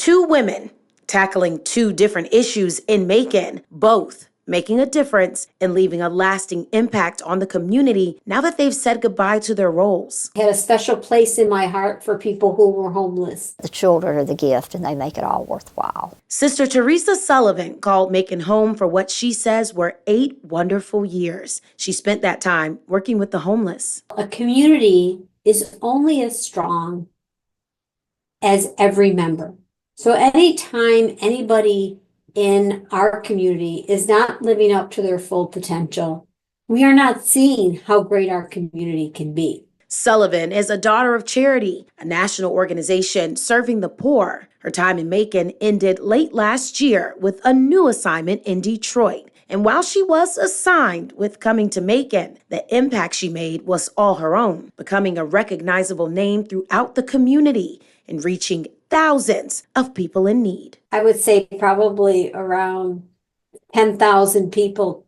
Two women tackling two different issues in Macon, both making a difference and leaving a lasting impact on the community now that they've said goodbye to their roles. I had a special place in my heart for people who were homeless. The children are the gift, and they make it all worthwhile. Sister Theresa Sullivan called Macon home for what she says were 8 wonderful years. She spent that time working with the homeless. A community is only as strong as every member. So anytime anybody in our community is not living up to their full potential, we are not seeing how great our community can be. Sullivan is a daughter of Charity, a national organization serving the poor. Her time in Macon ended late last year with a new assignment in Detroit. And while she was assigned with coming to Macon, the impact she made was all her own, becoming a recognizable name throughout the community and reaching thousands of people in need. I would say probably around 10,000 people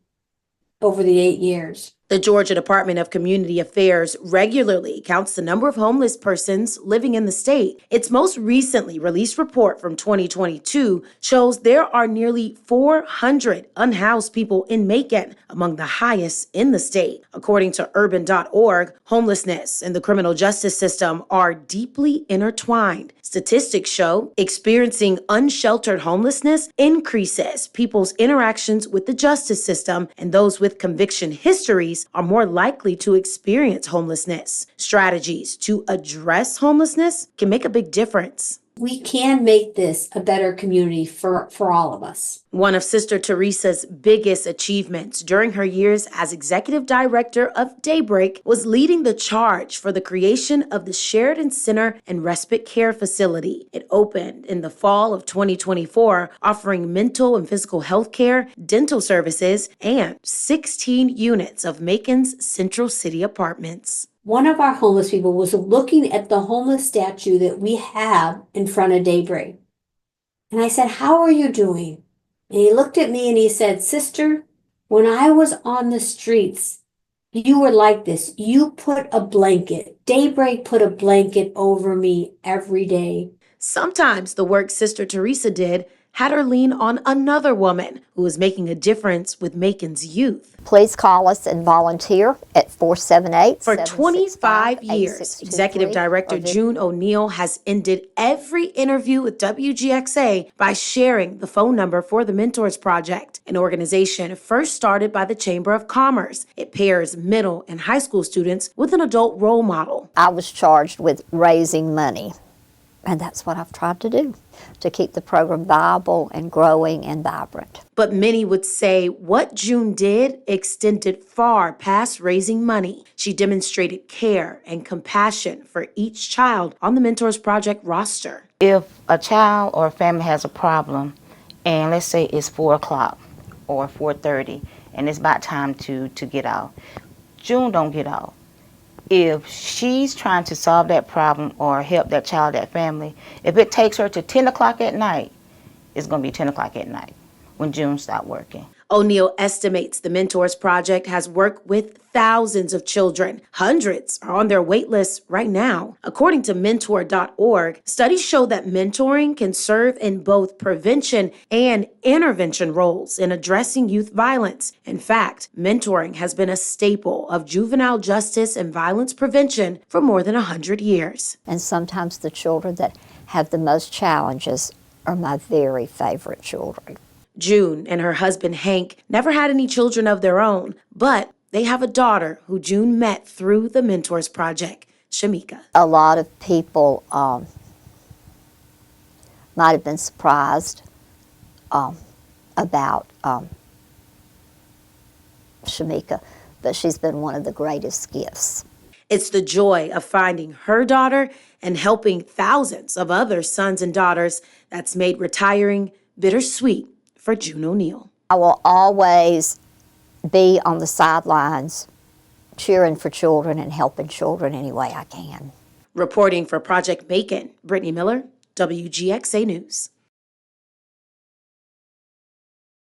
over the 8 years. The Georgia Department of Community Affairs regularly counts the number of homeless persons living in the state. Its most recently released report from 2022 shows there are nearly 400 unhoused people in Macon, among the highest in the state. According to urban.org, homelessness and the criminal justice system are deeply intertwined. Statistics show experiencing unsheltered homelessness increases people's interactions with the justice system, and those with conviction histories are more likely to experience homelessness. Strategies to address homelessness can make a big difference. We can make this a better community for all of us. One of Sister Theresa's biggest achievements during her years as executive director of Daybreak was leading the charge for the creation of the Sheridan Center and Respite Care Facility. It opened in the fall of 2024, offering mental and physical health care, dental services, and 16 units of Macon's Central City apartments. One of our homeless people was looking at the homeless statue that we have in front of Daybreak. And I said, "How are you doing?" And he looked at me and he said, "Sister, when I was on the streets, you were like this. You put a blanket. Daybreak put a blanket over me every day." Sometimes the work Sister Theresa did had her lean on another woman who was making a difference with Macon's youth. Please call us and volunteer at 478-765-8623. For 25 years, Executive Director June O'Neill has ended every interview with WGXA by sharing the phone number for the Mentors Project, an organization first started by the Chamber of Commerce. It pairs middle and high school students with an adult role model. I was charged with raising money, and that's what I've tried to do, to keep the program viable and growing and vibrant. But many would say what June did extended far past raising money. She demonstrated care and compassion for each child on the Mentors Project roster. If a child or a family has a problem, and let's say it's 4 o'clock or 4:30, and it's about time to get out, June don't get out. If she's trying to solve that problem or help that child, that family, if it takes her to 10 o'clock at night, it's going to be 10 o'clock at night when June stopped working. O'Neill estimates the Mentors Project has worked with thousands of children. Hundreds are on their wait list right now. According to mentor.org, studies show that mentoring can serve in both prevention and intervention roles in addressing youth violence. In fact, mentoring has been a staple of juvenile justice and violence prevention for more than 100 years. And sometimes the children that have the most challenges are my very favorite children. June and her husband Hank never had any children of their own, but they have a daughter who June met through the Mentors Project, Shamika. A lot of people might have been surprised about Shamika, but she's been one of the greatest gifts. It's the joy of finding her daughter and helping thousands of other sons and daughters that's made retiring bittersweet for June O'Neill. I will always be on the sidelines cheering for children and helping children any way I can. Reporting for Project Macon, Brittany Miller, WGXA News.